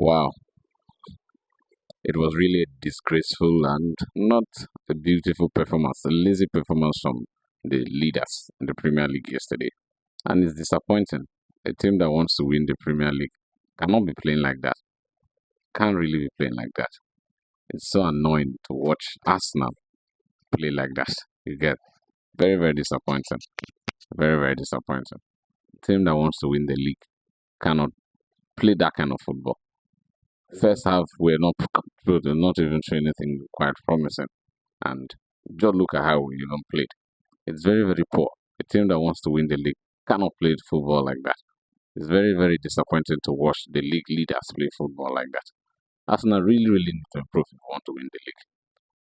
Wow, it was really a disgraceful and not a beautiful performance, a lazy performance from the leaders in the Premier League yesterday. And it's disappointing. A team that wants to win the Premier League cannot be playing like that. Can't really be playing like that. It's so annoying to watch Arsenal play like that. You get very, very disappointing. Very, very disappointing. A team that wants to win the league cannot play that kind of football. First half, we're not not even showing anything quite promising. And just look at how we even played. It's very, very poor. A team that wants to win the league cannot play football like that. It's very, very disappointing to watch the league leaders play football like that. Arsenal really, really need to improve if we want to win the league.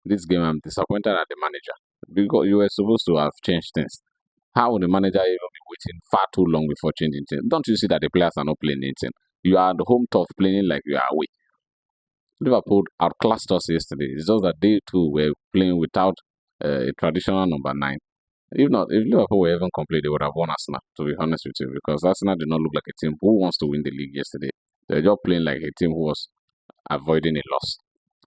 This game, I'm disappointed at the manager because you were supposed to have changed things. How would the manager even be waiting far too long before changing things? Don't you see that the players are not playing anything? You are at the home turf playing like you are away. Liverpool outclassed us yesterday. It's just that they too were playing without a traditional number 9. If Liverpool were even complete, they would have won Arsenal, to be honest with you, because Arsenal did not look like a team who wants to win the league yesterday. They were just playing like a team who was avoiding a loss.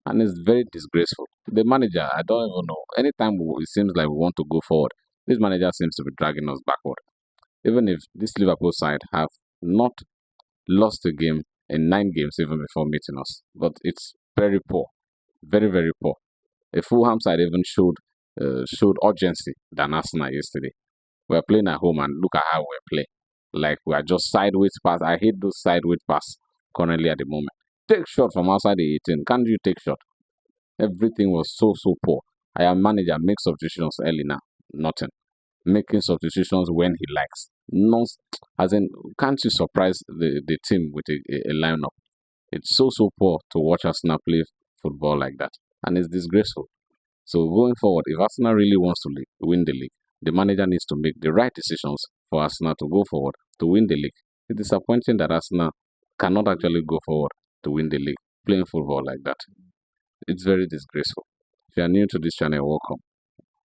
And it's very disgraceful. The manager, I don't even know. Anytime it seems like we want to go forward, this manager seems to be dragging us backward. Even if this Liverpool side have not lost a game in 9 games even before meeting us, but it's very poor, very, very poor. A Fulham side even showed urgency than Arsenal yesterday. We're playing at home and look at how we're playing. Like we are just sideways pass. I hate those sideways pass currently at the moment. Take shot from outside the 18. Can't you take shot? Everything was so poor. I am manager, make substitutions early now. Nothing. Making substitutions when he likes. No, as in, can't you surprise the team with a lineup? It's so poor to watch Arsenal play football like that. And it's disgraceful. So going forward, if Arsenal really wants to win the league, the manager needs to make the right decisions for Arsenal to go forward to win the league. It's disappointing that Arsenal cannot actually go forward to win the league playing football like that. It's very disgraceful. If you are new to this channel, welcome.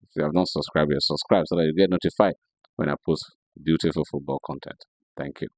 If you have not subscribed yet, subscribe so that you get notified when I post beautiful football content. Thank you.